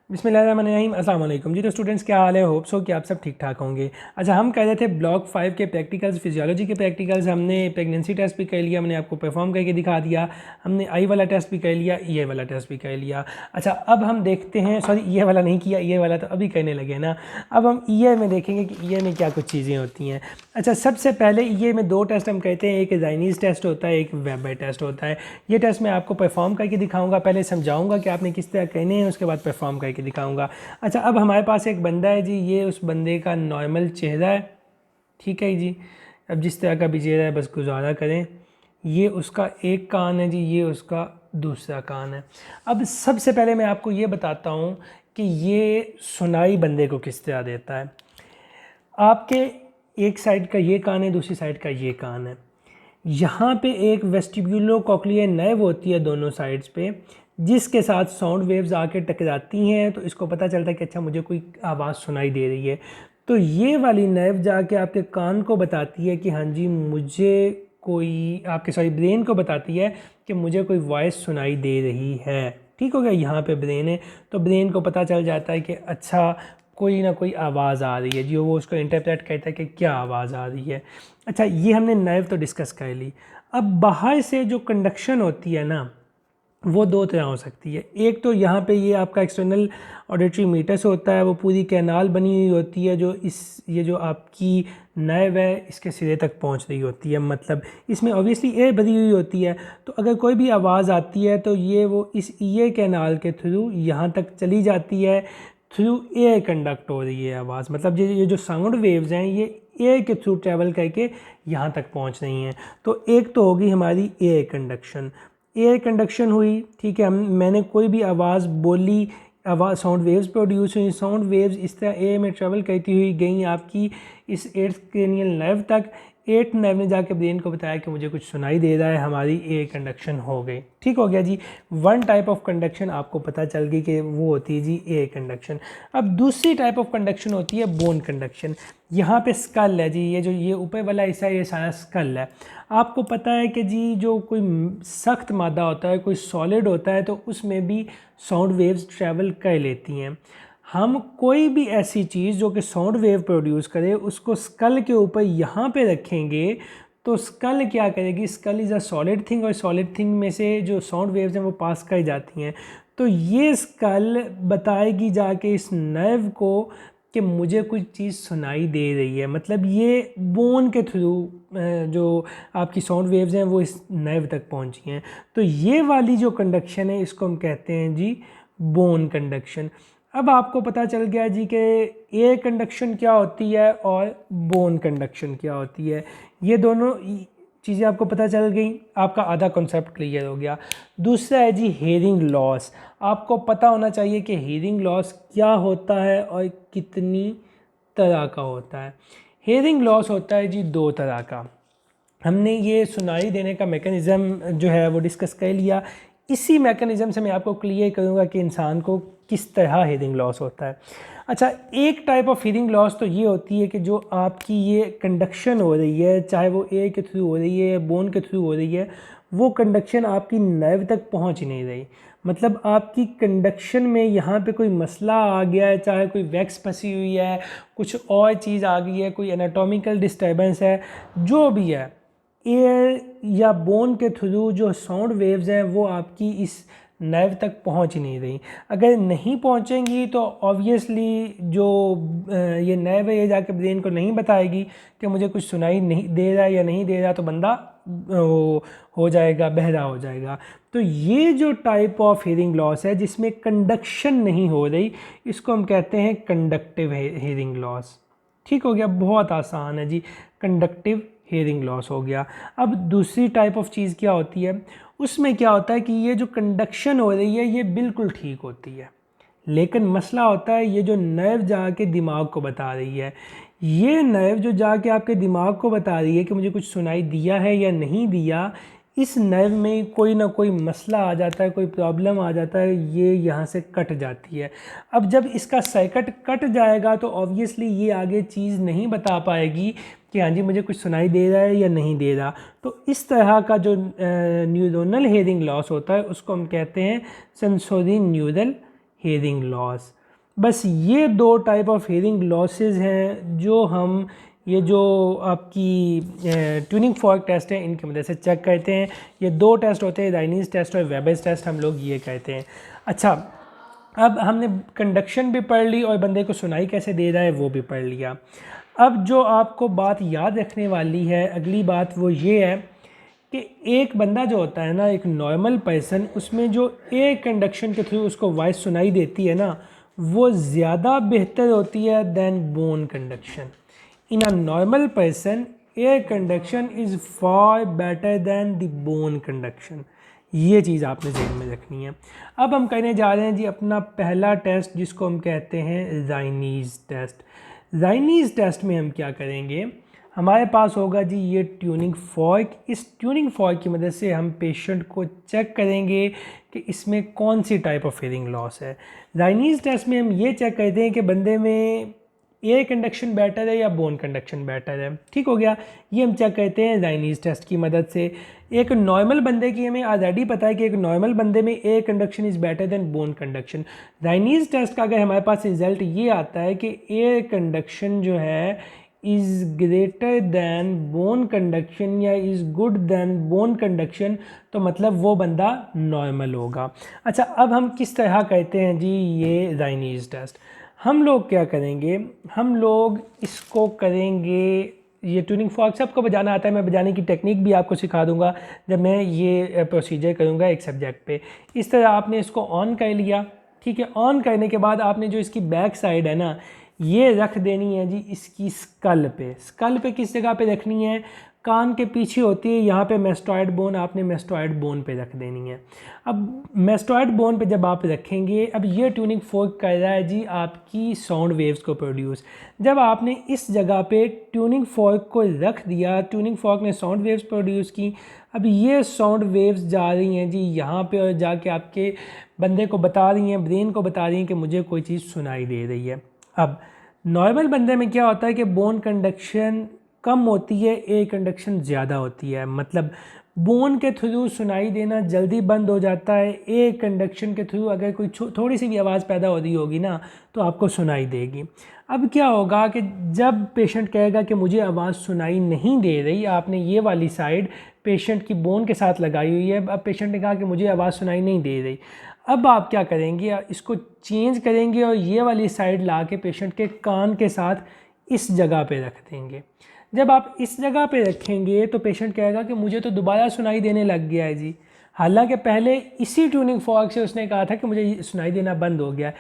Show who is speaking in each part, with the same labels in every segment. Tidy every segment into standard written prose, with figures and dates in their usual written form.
Speaker 1: बिस्मिल्लाहिर्रहमानिर्रहीम अस्सलाम वालेकुम जी। तो स्टूडेंट्स क्या हाल है, होप सो कि आप सब ठीक ठाक होंगे। अच्छा, हम कह रहे थे ब्लॉक 5 के प्रैक्टिकल्स, फिजियोलॉजी के प्रैक्टिकल्स हमने प्रेगनेंसी टेस्ट भी कर लिया, मैंने आपको परफॉर्म करके दिखा दिया, हमने आई वाला टेस्ट भी कर लिया, ई वाला टेस्ट भी कर लिया। अच्छा, अब हम देखते हैं, सॉरी ई वाला नहीं किया, ई वाला तो अभी करने लगे ना। अब हम ई में देखेंगे कि ई में क्या कुछ चीज़ें होती हैं। अच्छा, सबसे पहले ई में दो टेस्ट हम कहते हैं, एक राइनीज़ टेस्ट होता है, एक वेबर टेस्ट होता है। ये टेस्ट मैं आपको परफॉर्म करके दिखाऊंगा, पहले समझाऊंगा कि आपने किस तरह कहने हैं, उसके बाद परफॉर्म करके दिखाऊंगा। अच्छा, अब हमारे पास एक बंदा है जी, ये उस बंदे का नॉर्मल चेहरा है, ठीक है जी। अब जिस तरह का भी चेहरा है बस गुजारा करें। ये उसका एक कान है जी, ये उसका दूसरा कान है। अब सबसे पहले मैं आपको ये बताता हूँ कि ये सुनाई बंदे को किस तरह देता है। आपके एक साइड का ये कान है, दूसरी साइड का ये कान है। यहाँ पे एक वेस्टिब्यूलो कॉक्लियर नर्व होती है दोनों साइड्स पे, जिसके साथ साउंड वेव्स आके टकराती हैं, तो इसको पता चलता है कि अच्छा मुझे कोई आवाज़ सुनाई दे रही है। तो ये वाली नर्व जाके आपके कान को बताती है कि हाँ जी मुझे कोई, आपके सॉरी ब्रेन को बताती है कि मुझे कोई वॉइस सुनाई दे रही है। ठीक हो गया, यहाँ पे ब्रेन है, तो ब्रेन को पता चल जाता है कि अच्छा कोई ना कोई आवाज़ आ रही है जी, वो उसको इंटरप्रेट करता है कि क्या आवाज़ आ रही है। अच्छा, ये हमने नर्व तो डिस्कस कर ली। अब बाहर से जो कंडक्शन होती है ना, वो दो तरह हो सकती है। एक तो यहाँ पे ये आपका एक्सटर्नल ऑडिटरी मीटर्स होता है, वो पूरी कैनाल बनी हुई होती है जो ये जो आपकी नर्व है इसके सिरे तक पहुँच रही होती है। मतलब इसमें ऑब्वियसली एयर भरी हुई होती है, तो अगर कोई भी आवाज़ आती है तो ये वो इस ईयर कैनाल के थ्रू यहाँ तक चली जाती है, थ्रू एयर कंडक्ट हो रही है आवाज़। मतलब ये जो साउंड वेव्स हैं ये एयर के थ्रू ट्रैवल करके यहाँ तक पहुँच रही हैं। तो एक तो होगी हमारी एयर कंडक्शन, एयर कंडक्शन हुई, ठीक है। मैंने कोई भी आवाज़ बोली, आवाज़ साउंड वेव्स प्रोड्यूस हुई, साउंड वेव्स इस तरह एयर में ट्रैवल करती हुई गई आपकी इस एट्थ क्रेनियल नर्व तक। एट नर्व ने जाके ब्रेन को बताया कि मुझे कुछ सुनाई दे रहा है, हमारी एयर कंडक्शन हो गई। ठीक हो गया जी, वन टाइप ऑफ कंडक्शन आपको पता चल गई कि वो होती है जी एयर कंडक्शन। अब दूसरी टाइप ऑफ कंडक्शन होती है बोन कंडक्शन। यहाँ पे स्कल है जी, ये ऊपर वाला हिस्सा ये सारा स्कल है। आपको पता है कि जी जो कोई सख्त मादा होता है, कोई सॉलिड होता है, तो उसमें भी साउंड वेव्स ट्रैवल कर लेती हैं। हम कोई भी ऐसी चीज़ जो कि साउंड वेव प्रोड्यूस करे उसको स्कल के ऊपर यहाँ पे रखेंगे, तो स्कल क्या करेगी, skull is a solid thing, और सॉलिड थिंग में से जो साउंड वेव्स हैं वो पास कर जाती हैं। तो ये स्कल बताएगी जाके इस नर्व को कि मुझे कुछ चीज़ सुनाई दे रही है। मतलब ये बोन के थ्रू जो आपकी साउंड वेव्स हैं वो इस नर्व तक पहुंची हैं। तो ये वाली जो कंडक्शन है इसको हम कहते हैं जी बोन कंडक्शन। अब आपको पता चल गया जी कि एयर कंडक्शन क्या होती है और बोन कंडक्शन क्या होती है। ये दोनों चीज़ें आपको पता चल गई, आपका आधा कॉन्सेप्ट क्लियर हो गया। दूसरा है जी हेयरिंग लॉस। आपको पता होना चाहिए कि हेयरिंग लॉस क्या होता है और कितनी तरह का होता है। हेयरिंग लॉस होता है जी दो तरह का। हमने ये सुनाई देने का मैकेनिज़्म जो है वो डिस्कस कर लिया। इसी मैकेनिज़्म से मैं आपको क्लियर करूँगा कि इंसान को किस तरह हेयरिंग लॉस होता है। अच्छा, एक टाइप ऑफ हेयरिंग लॉस तो ये होती है कि जो आपकी ये कंडक्शन हो रही है, चाहे वो एयर के थ्रू हो रही है या बोन के थ्रू हो रही है, वो कंडक्शन आपकी नर्व तक पहुंच नहीं रही। मतलब आपकी कंडक्शन में यहाँ पे कोई मसला आ गया है, चाहे कोई वैक्स फंसी हुई है, कुछ और चीज़ आ गई है, कोई एनाटॉमिकल डिस्टर्बेंस है, जो भी है, एयर या बोन के थ्रू जो साउंड वेव्स हैं वो आपकी इस नर्व तक पहुंच ही नहीं रही। अगर नहीं पहुंचेंगी तो ऑब्वियसली जो ये नर्व है ये जाके ब्रेन को नहीं बताएगी कि मुझे कुछ सुनाई नहीं दे रहा है या नहीं दे रहा, तो बंदा हो जाएगा, बहरा हो जाएगा। तो ये जो टाइप ऑफ हेयरिंग लॉस है जिसमें कंडक्शन नहीं हो रही, इसको हम कहते हैं कंडक्टिव हेयरिंग लॉस। ठीक हो गया, बहुत आसान है जी, कंडक्टिव हेयरिंग लॉस हो गया। अब दूसरी टाइप ऑफ चीज़ क्या होती है, उसमें क्या होता है कि ये जो कंडक्शन हो रही है ये बिल्कुल ठीक होती है, लेकिन मसला होता है ये जो नर्व जाके दिमाग को बता रही है, ये नर्व जो जाके आपके दिमाग को बता रही है कि मुझे कुछ सुनाई दिया है या नहीं दिया, इस नर्व में कोई ना कोई मसला आ जाता है, कोई प्रॉब्लम आ जाता है, ये यहाँ से कट जाती है। अब जब इसका सर्किट कट जाएगा तो ऑब्वियसली ये आगे चीज़ नहीं बता पाएगी कि हाँ जी मुझे कुछ सुनाई दे रहा है या नहीं दे रहा। तो इस तरह का जो न्यूरोनल हेयरिंग लॉस होता है उसको हम कहते हैं सेंसोरी न्यूरल हेयरिंग लॉस। बस ये 2 टाइप ऑफ हेयरिंग लॉसेस हैं जो हम ये जो आपकी ट्यूनिंग फॉर्क टेस्ट है इनकी मदद से चेक करते हैं। ये 2 टेस्ट होते हैं, राइनीज़ टेस्ट और वेबर्स टेस्ट, हम लोग ये कहते हैं। अच्छा, अब हमने कंडक्शन भी पढ़ ली और बंदे को सुनाई कैसे दे रहा है वो भी पढ़ लिया। अब जो आपको बात याद रखने वाली है, अगली बात वो ये है कि एक बंदा जो होता है ना, एक नॉर्मल पर्सन, उसमें जो एयर कंडक्शन के थ्रू उसको वॉइस सुनाई देती है ना, वो ज़्यादा बेहतर होती है than bone conduction. In a normal person air conduction is far better than the bone conduction. ये चीज़ आपने ज़हन में रखनी है। अब हम करने जा रहे हैं जी अपना पहला टेस्ट, जिसको हम कहते हैं राइनीज़ टेस्ट। राइनीज़ टेस्ट में हम क्या करेंगे, हमारे पास होगा जी ये ट्यूनिंग फॉर्क। इस ट्यूनिंग फॉर्क की मदद से हम पेशेंट को चेक करेंगे कि इसमें कौन सी टाइप ऑफ हेयरिंग लॉस है। राइनीज़ टेस्ट में हम ये चेक करते हैं कि बंदे में एयर कंडक्शन बेटर है या बोन कंडक्शन बेटर है। ठीक हो गया, ये हम चेक करते हैं राइनीज़ टेस्ट की मदद से। एक नॉर्मल बंदे की हमें ऑलरेडी पता है कि एक नॉर्मल बंदे में air conduction is better than bone conduction. Rinne's test का अगर हमारे पास रिजल्ट ये आता है कि एयर कंडक्शन जो है is greater than bone conduction या is good than bone conduction, तो मतलब वो बंदा नॉर्मल होगा। अच्छा, अब हम किस तरह कहते हैं जी ये राइनीज़ टेस्ट। हम लोग क्या करेंगे, हम लोग इसको करेंगे, ये ट्यूनिंग फॉर्क सबको बजाना आता है, मैं बजाने की टेक्निक भी आपको सिखा दूंगा जब मैं ये प्रोसीजर करूंगा एक सब्जेक्ट पे। इस तरह आपने इसको ऑन कर लिया, ठीक है। ऑन करने के बाद आपने जो इसकी बैक साइड है ना, ये रख देनी है जी इसकी स्कल पे। स्कल पे किस जगह पे रखनी है, कान के पीछे होती है यहाँ पे मेस्टॉइड बोन, आपने मेस्टॉइड बोन पे रख देनी है। अब मेस्टॉइड बोन पे जब आप रखेंगे, अब ये ट्यूनिंग फोर्क कर रहा है जी आपकी साउंड वेव्स को प्रोड्यूस। जब आपने इस जगह पे ट्यूनिंग फोर्क को रख दिया, ट्यूनिंग फोर्क ने साउंड वेव्स प्रोड्यूस की। अब ये साउंड वेव्स जा रही हैं जी यहाँ पे और जाके आपके बंदे को बता रही हैं, ब्रेन को बता रही हैं कि मुझे कोई चीज़ सुनाई दे रही है। अब नॉर्मल बंदे में क्या होता है कि बोन कंडक्शन कम होती है, एयर कंडक्शन ज़्यादा होती है, मतलब बोन के थ्रू सुनाई देना जल्दी बंद हो जाता है। एयर कंडक्शन के थ्रू अगर कोई थोड़ी सी भी आवाज़ पैदा हो रही होगी ना तो आपको सुनाई देगी। अब क्या होगा कि जब पेशेंट कहेगा कि मुझे आवाज़ सुनाई नहीं दे रही, आपने ये वाली साइड पेशेंट की बोन के साथ लगाई हुई है, अब पेशेंट ने कहा कि मुझे आवाज़ सुनाई नहीं दे रही, अब आप क्या करेंगे, इसको चेंज करेंगे और ये वाली साइड ला के पेशेंट के कान के साथ इस जगह पे रख देंगे। जब आप इस जगह पे रखेंगे तो पेशेंट कहेगा कि मुझे तो दोबारा सुनाई देने लग गया है जी, हालांकि पहले इसी ट्यूनिंग फॉर्क से उसने कहा था कि मुझे सुनाई देना बंद हो गया है।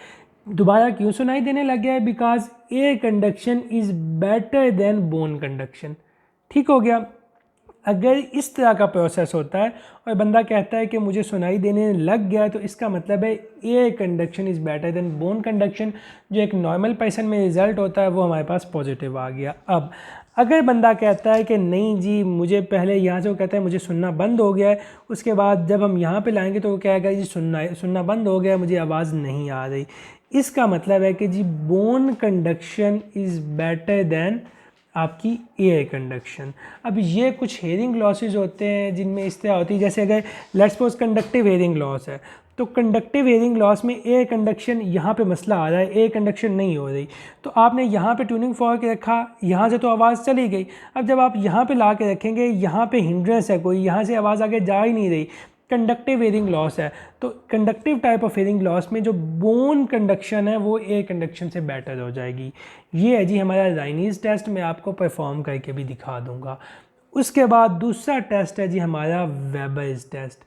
Speaker 1: दोबारा क्यों सुनाई देने लग गया है, because air conduction is better than bone conduction. ठीक हो गया। अगर इस तरह का प्रोसेस होता है और बंदा कहता है कि मुझे सुनाई देने लग गया है, तो इसका मतलब है air conduction is better than bone conduction. जो एक नॉर्मल पर्सन में रिज़ल्ट होता है वो हमारे पास पॉजिटिव आ गया। अब अगर बंदा कहता है कि नहीं जी मुझे पहले यहाँ से, वो कहता है मुझे सुनना बंद हो गया है, उसके बाद जब हम यहाँ पे लाएंगे तो वो कहेगा जी सुनना बंद हो गया, मुझे आवाज़ नहीं आ रही, इसका मतलब है कि जी bone conduction is better than आपकी एयर कंडक्शन। अब ये कुछ हेयरिंग लॉसेज होते हैं जिनमें इस तरह होती है, जैसे अगर let's suppose conductive hearing loss है, तो कंडक्टिव हेयरिंग लॉस में एयर कंडक्शन यहाँ पे मसला आ रहा है, एयर कंडक्शन नहीं हो रही, तो आपने यहाँ पे ट्यूनिंग फॉर्क रखा, यहाँ से तो आवाज़ चली गई। अब जब आप यहाँ पे ला के रखेंगे, यहाँ पे हिंड्रेंस है कोई, यहाँ से आवाज़ आगे जा ही नहीं रही, कंडक्टिव हेयरिंग लॉस है। तो conductive type of hearing loss में जो बोन कंडक्शन है वो एयर कंडक्शन से बेटर हो जाएगी। ये है जी हमारा राइनीज़ टेस्ट, मैं आपको परफॉर्म करके भी दिखा दूंगा। उसके बाद दूसरा टेस्ट है जी हमारा वेबर्स टेस्ट।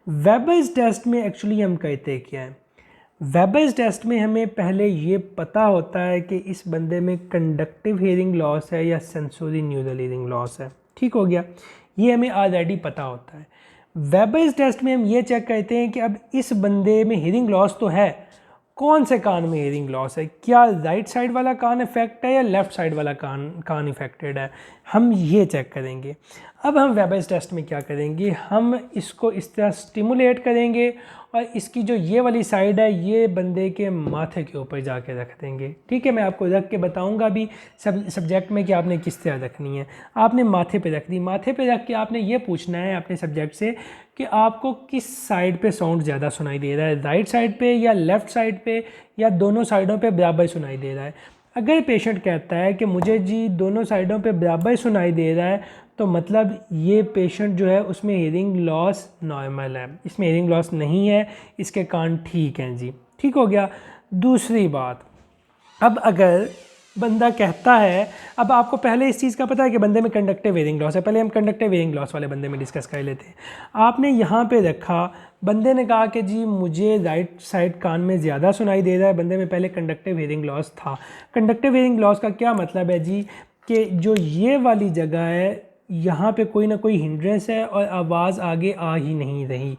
Speaker 1: वेबर्स टेस्ट में एक्चुअली हम कहते क्या हैं, वेबर्स टेस्ट में हमें पहले ये पता होता है कि इस बंदे में कंडक्टिव हेयरिंग लॉस है या सेंसोरी न्यूरल हेयरिंग लॉस है। ठीक हो गया, ये हमें ऑलरेडी पता होता है। वेबर्स टेस्ट में हम ये चेक करते हैं कि अब इस बंदे में हेयरिंग लॉस तो है, कौन से कान में हेयरिंग लॉस है, क्या राइट साइड वाला कान इफेक्ट है या लेफ़्ट साइड वाला कान इफेक्टेड है, हम ये चेक करेंगे। अब हम वेबर्स टेस्ट में क्या करेंगे, हम इसको इस तरह स्टिमुलेट करेंगे और इसकी जो ये वाली साइड है ये बंदे के माथे के ऊपर जाके रख देंगे। ठीक है, मैं आपको रख के बताऊंगा भी सब्जेक्ट में कि आपने किस तरह रखनी है। आपने माथे पे रख दी, माथे पे रख के आपने ये पूछना है अपने सब्जेक्ट से कि आपको किस साइड पे साउंड ज़्यादा सुनाई दे रहा है, राइट साइड पे या लेफ़्ट साइड पे या दोनों साइडों पे बराबर सुनाई दे रहा है। अगर पेशेंट कहता है कि मुझे जी दोनों साइडों पे बराबर सुनाई दे रहा है, तो मतलब ये पेशेंट जो है उसमें हियरिंग लॉस नॉर्मल है, इसमें हियरिंग लॉस नहीं है, इसके कान ठीक हैं जी। ठीक हो गया। दूसरी बात, अब अगर बंदा कहता है, अब आपको पहले इस चीज़ का पता है कि बंदे में कंडक्टिव हियरिंग लॉस है, पहले हम कंडक्टिव हियरिंग लॉस वाले बंदे में डिस्कस कर लेते हैं। आपने यहाँ पे रखा, बंदे ने कहा कि जी मुझे राइट साइड कान में ज़्यादा सुनाई दे रहा है, बंदे में पहले कंडक्टिव हियरिंग लॉस था। कंडक्टिव हियरिंग लॉस का क्या मतलब है जी, कि जो ये वाली जगह है यहाँ पे कोई ना कोई हिंड्रेंस है और आवाज़ आगे आ ही नहीं रही।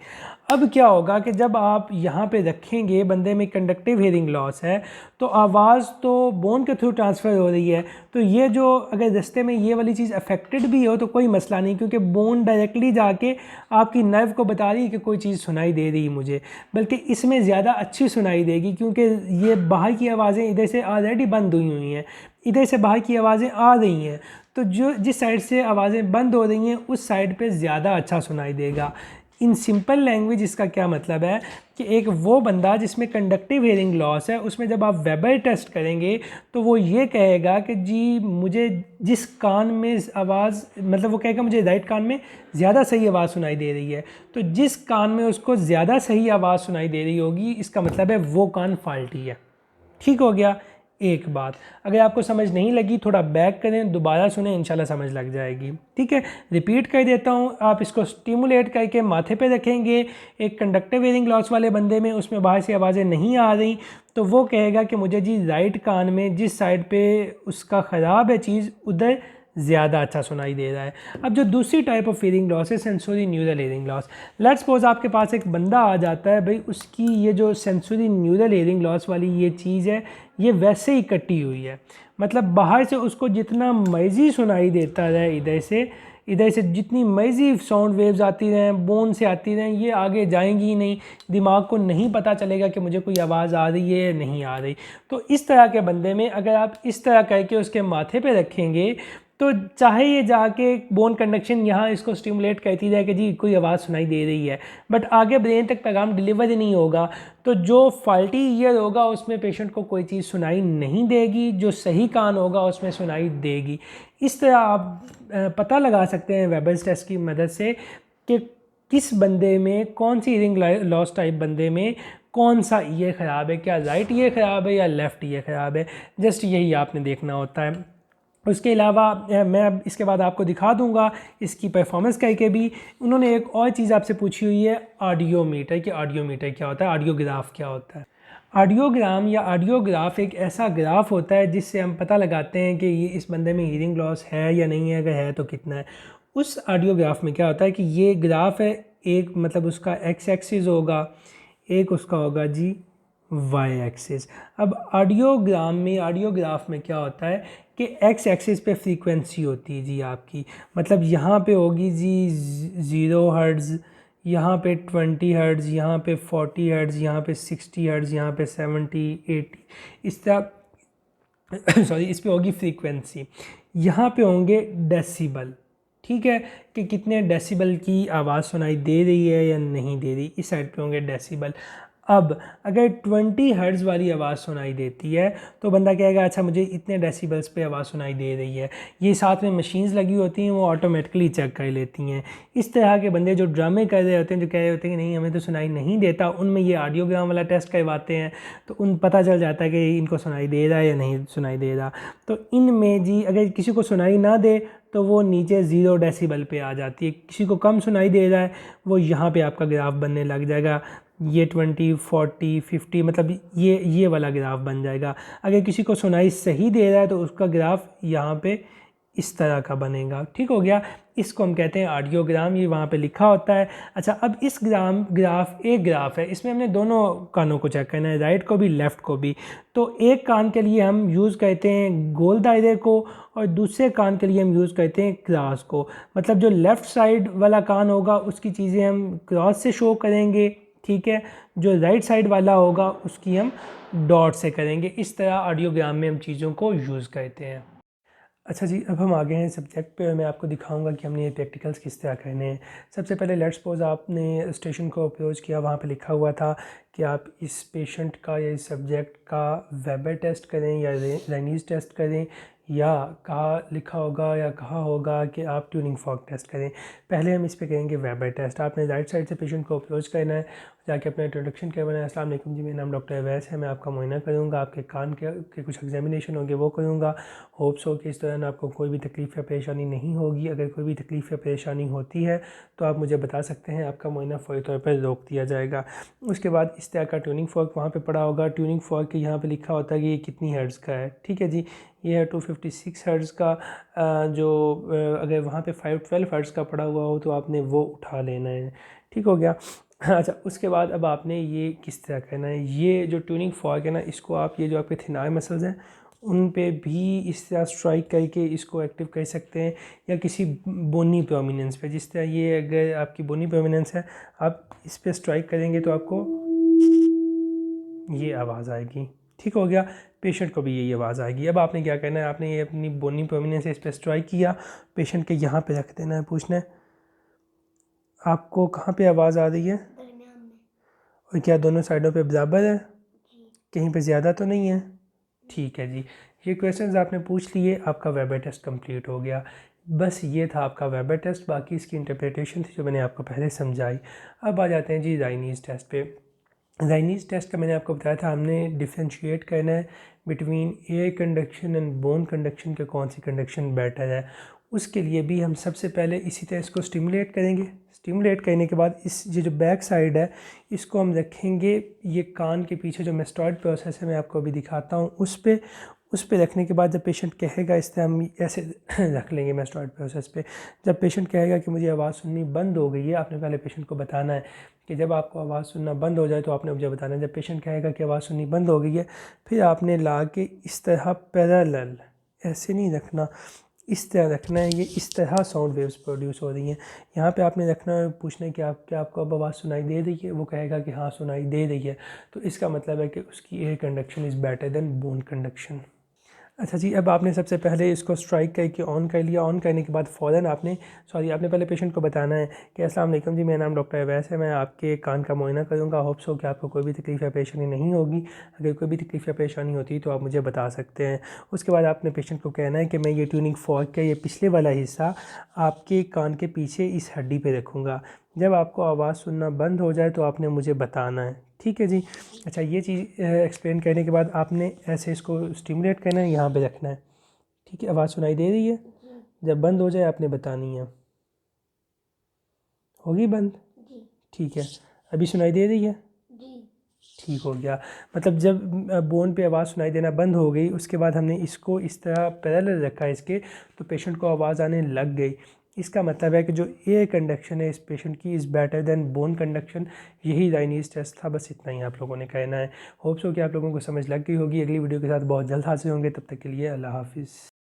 Speaker 1: अब क्या होगा कि जब आप यहाँ पे रखेंगे, बंदे में कंडक्टिव हियरिंग लॉस है, तो आवाज़ तो बोन के थ्रू ट्रांसफ़र हो रही है, तो ये जो अगर रास्ते में ये वाली चीज़ अफेक्टेड भी हो तो कोई मसला नहीं, क्योंकि बोन डायरेक्टली जाके आपकी नर्व को बता रही है कि कोई चीज़ सुनाई दे रही है मुझे, बल्कि इसमें ज़्यादा अच्छी सुनाई देगी, क्योंकि ये बाहर की आवाज़ें इधर से ऑलरेडी बंद हुई हैं, इधर से बाहर की आवाज़ें आ रही हैं, तो जो जिस साइड से आवाज़ें बंद हो रही हैं उस साइड पे ज़्यादा अच्छा सुनाई देगा। इन सिंपल लैंग्वेज इसका क्या मतलब है कि एक वो बंदा जिसमें कंडक्टिव हियरिंग लॉस है, उसमें जब आप वेबर टेस्ट करेंगे तो वो ये कहेगा कि जी मुझे जिस कान में आवाज़, मतलब वो कहेगा मुझे राइट कान में ज़्यादा सही आवाज़ सुनाई दे रही है, तो जिस कान में उसको ज़्यादा सही आवाज़ सुनाई दे रही होगी, इसका मतलब है वो कान फॉल्टी है। ठीक हो गया। एक बात, अगर आपको समझ नहीं लगी थोड़ा बैक करें, दोबारा सुने, इंशाल्लाह समझ लग जाएगी। ठीक है, रिपीट कर देता हूँ। आप इसको स्टिमुलेट करके माथे पे रखेंगे, एक कंडक्टिव हियरिंग लॉस वाले बंदे में उसमें बाहर से आवाज़ें नहीं आ रही, तो वो कहेगा कि मुझे जी राइट कान में जिस साइड पे उसका ख़राब है चीज़, उधर ज़्यादा अच्छा सुनाई दे रहा है। अब जो दूसरी टाइप ऑफ हियरिंग लॉस है, sensory neural hearing loss. Let's suppose आपके पास एक बंदा आ जाता है, भाई उसकी ये जो सेंसोरी न्यूरल हियरिंग लॉस वाली ये चीज़ है, ये वैसे ही कटी हुई है, मतलब बाहर से उसको जितना मर्जी सुनाई देता रहे, इधर से जितनी मर्जी साउंड वेव्स आती रहें, बोन से आती रहें, ये आगे जाएंगी ही नहीं, दिमाग को नहीं पता चलेगा कि मुझे कोई आवाज़ आ रही है या नहीं आ रही। तो इस तरह के बंदे में अगर आप इस तरह करके उसके माथे पे रखेंगे, तो चाहे ये जाके बोन कंडक्शन यहाँ इसको स्टिमुलेट करती रहे कि जी कोई आवाज़ सुनाई दे रही है, बट आगे ब्रेन तक पैगाम डिलीवर ही नहीं होगा, तो जो फॉल्टी ईयर होगा उसमें पेशेंट को कोई चीज़ सुनाई नहीं देगी, जो सही कान होगा उसमें सुनाई देगी। इस तरह आप पता लगा सकते हैं वेबर्स टेस्ट की मदद से कि किस बंदे में, कौन सी हियरिंग लॉस टाइप बंदे में कौन सा ईयर ख़राब है, क्या राइट ईयर ख़राब है या लेफ़्ट ईयर ख़राब है। जस्ट यही आपने देखना होता है। उसके अलावा मैं अब इसके बाद आपको दिखा दूंगा इसकी परफॉर्मेंस करके भी। उन्होंने एक और चीज़ आपसे पूछी हुई है, ऑडियोमीटर, कि ऑडियोमीटर क्या होता है, ऑडियोग्राफ क्या होता है। ऑडियोग्राम या ऑडियोग्राफ एक ऐसा ग्राफ होता है जिससे हम पता लगाते हैं कि ये इस बंदे में हियरिंग लॉस है या नहीं है, अगर है तो कितना है। उस ऑडियोग्राफ में क्या होता है कि ये ग्राफ है, एक मतलब उसका एक्स एक्सिस होगा, एक उसका होगा जी वाई एक्सिस। अब ऑडियोग्राफ में क्या होता है कि एक्स एक्सिस पे फ्रीक्वेंसी होती है जी आपकी, मतलब यहाँ पे होगी जी 0 हर्ट्ज़, यहाँ पे 20 हर्ट्ज़, यहाँ पे 40 हर्ट्ज़, यहाँ पे 60 हर्ट्ज़, यहाँ पे 70 80, इस तरह सॉरी इस पे होगी फ्रीक्वेंसी। यहाँ पे होंगे डेसिबल, ठीक है, कि कितने डेसिबल की आवाज़ सुनाई दे रही है या नहीं दे रही, इस साइड पे होंगे डेसिबल। अब अगर 20 हर्ट्ज़ वाली आवाज़ सुनाई देती है तो बंदा कहेगा अच्छा मुझे इतने डेसिबल्स पे आवाज़ सुनाई दे रही है। ये साथ में मशीन्स लगी होती हैं, वो ऑटोमेटिकली चेक कर लेती हैं। इस तरह के बंदे जो ड्रामे कर रहे होते हैं, जो कह रहे होते हैं कि नहीं हमें तो सुनाई नहीं देता, उनमें ये ऑडियोग्राम वाला टेस्ट करवाते हैं, तो उन पता चल जाता है कि इनको सुनाई दे रहा है या नहीं सुनाई दे रहा। तो इनमें जी अगर किसी को सुनाई ना दे तो वो नीचे 0 डेसिबल पे आ जाती है, किसी को कम सुनाई दे रहा है वो यहाँ पे आपका ग्राफ बनने लग जाएगा, ये 20 40 50 मतलब ये वाला ग्राफ बन जाएगा। अगर किसी को सुनाई सही दे रहा है तो उसका ग्राफ यहाँ पे इस तरह का बनेगा। ठीक हो गया, इसको हम कहते हैं ऑडियोग्राम, ये वहाँ पे लिखा होता है। अच्छा, अब इस ग्राफ है, इसमें हमने दोनों कानों को चेक करना है, राइट को भी लेफ़्ट को भी। तो एक कान के लिए हम यूज़ करते हैं गोल दायरे को और दूसरे कान के लिए हम यूज़ करते हैं क्रॉस को। मतलब जो लेफ़्ट साइड वाला कान होगा उसकी चीज़ें हम क्रॉस से शो करेंगे, ठीक है, जो राइट साइड वाला होगा उसकी हम डॉट से करेंगे। इस तरह ऑडियोग्राम में हम चीज़ों को यूज़ करते हैं। अच्छा जी, अब हम आ गए हैं सब्जेक्ट पे। मैं आपको दिखाऊंगा कि हमने ये प्रैक्टिकल्स किस तरह करने हैं। सबसे पहले लेट्स सपोज आपने स्टेशन को अप्रोच किया, वहाँ पे लिखा हुआ था कि आप इस पेशेंट का या इस सब्जेक्ट का वेबर टेस्ट करें या राइनीज़ टेस्ट करें, या कहा लिखा होगा या कहा होगा कि आप ट्यूनिंग फॉर्क टेस्ट करें। पहले हम इस पे करेंगे वेबर टेस्ट। आपने राइट साइड से पेशेंट को अप्रोच करना है, जाके अपना इंट्रोडक्शन करवाना है। अस्सलाम वालेकुम जी, मेरा नाम डॉक्टर अवैस है, मैं आपका मुआयना करूँगा, आपके कान के कुछ एग्जामिनेशन होंगे वो करूँगा। होप्स हो कि इस दौरान आपको कोई भी तकलीफ़ या परेशानी नहीं होगी। अगर कोई भी तकलीफ़ या परेशानी होती है तो आप मुझे बता सकते हैं, आपका मुआयना फ़ौरी तौर पर रोक दिया जाएगा। उसके बाद इस तरह का ट्यूनिंग फॉर्क वहाँ पे पड़ा होगा। ट्यूनिंग फॉर्क के यहाँ पे लिखा होता है कि ये कितनी हर्ट्ज़ का है। ठीक है जी, ये है 256 हर्ट्ज़ का। अगर वहाँ पे 512 हर्ट्ज़ का पड़ा हुआ हो तो आपने वो उठा लेना है। ठीक हो गया। अच्छा, उसके बाद अब आपने ये किस तरह करना है, ये जो ट्यूनिंग फॉर्क है ना, इसको आप ये जो आपके थिनाई मसल्स हैं उन पे भी इस तरह स्ट्राइक करके इसको एक्टिव कर सकते हैं, या किसी बोनी प्रोमिनेंस पे। जिस तरह ये अगर आपकी बोनी प्रोमिनेंस है, आप इस पे स्ट्राइक करेंगे तो आपको ये आवाज़ आएगी। ठीक हो गया, पेशेंट को भी यही आवाज़ आएगी। अब आपने क्या करना है, आपने ये अपनी बोनी प्रोमिनेंस से इस पर स्ट्राइक किया, पेशेंट के यहाँ पे रख देना है। पूछना है आपको कहाँ पे आवाज़ आ रही है, और क्या दोनों साइडों पे बराबर है, कहीं पे ज़्यादा तो नहीं है। ठीक है जी, ये क्वेश्चंस आपने पूछ लिए, आपका वेबर टेस्ट कंप्लीट हो गया। बस ये था आपका वेबर टेस्ट, बाकी इसकी इंटरप्रिटेशन थी जो मैंने आपको पहले समझाई। अब आ जाते हैं जी राइनीज़ टेस्ट पे। राइनीज़ टेस्ट का मैंने आपको बताया था, हमने डिफ्रेंशिएट करना है between air conduction and bone conduction के कौन सी कंडक्शन बेटर है। उसके लिए भी हम सबसे पहले इसी तरह इसको स्टिमुलेट करेंगे। स्टिमुलेट करने के बाद इस ये जो बैक साइड है इसको हम रखेंगे ये कान के पीछे, जो मेस्टॉइड प्रोसेस है मैं आपको अभी दिखाता हूँ उस पे रखने के बाद जब पेशेंट कहेगा, इस तरह हम ऐसे रख लेंगे मेस्टॉइड प्रोसेस पे। जब पेशेंट कहेगा कि मुझे आवाज़ सुननी बंद हो गई है, आपने पहले पेशेंट को बताना है कि जब आपको आवाज़ सुनना बंद हो जाए तो आपने मुझे बताना है। जब पेशेंट कहेगा कि आवाज़ सुननी बंद हो गई है, फिर आपने ला के इस तरह पैरेलल, ऐसे नहीं रखना, इस तरह रखना है। ये इस तरह साउंड वेव्स प्रोड्यूस हो रही हैं। यहाँ पे आपने रखना है, पूछना है कि आपको अब आवाज़ सुनाई दे रही है। वो कहेगा कि हाँ सुनाई दे रही है, तो इसका मतलब है कि उसकी air conduction is better than bone conduction. अच्छा जी, अब आपने सबसे पहले इसको स्ट्राइक करके ऑन कर लिया। ऑन करने के बाद फ़ौरन आपने पहले पेशेंट को बताना है कि अस्सलाम वालेकुम जी, मेरा नाम डॉक्टर अवैस है, मैं आपके कान का मुआयना करूँगा। होप्स हो कि आपको कोई भी तकलीफ़ या परेशानी नहीं होगी। अगर कोई भी तकलीफ़ या परेशानी होती है तो आप मुझे बता सकते हैं। उसके बाद आपने पेशेंट को कहना है कि मैं ये ट्यूनिंग फॉर्क का ये पिछले वाला हिस्सा आपके कान के पीछे इस हड्डी पर रखूँगा। जब आपको आवाज़ सुनना बंद हो जाए तो आपने मुझे बताना है। ठीक है जी। अच्छा, ये चीज़ एक्सप्लेन करने के बाद आपने ऐसे इसको स्टिमुलेट करना है, यहाँ पे रखना है। ठीक है, आवाज़ सुनाई दे रही है? जब बंद हो जाए आपने बतानी है। होगी बंद? ठीक है, अभी सुनाई दे रही है? ठीक हो गया। मतलब जब बोन पे आवाज़ सुनाई देना बंद हो गई, उसके बाद हमने इसको इस तरह पैरेलल रखा है इसके, तो पेशेंट को आवाज़ आने लग गई। इसका मतलब है कि जो एयर कंडक्शन है इस पेशेंट की is better than bone conduction. यही राइनीज़ टेस्ट था, बस इतना ही आप लोगों ने कहना है। होप्स हो कि आप लोगों को समझ लग गई होगी। अगली वीडियो के साथ बहुत जल्द हाजिर होंगे, तब तक के लिए अल्लाह हाफिज़।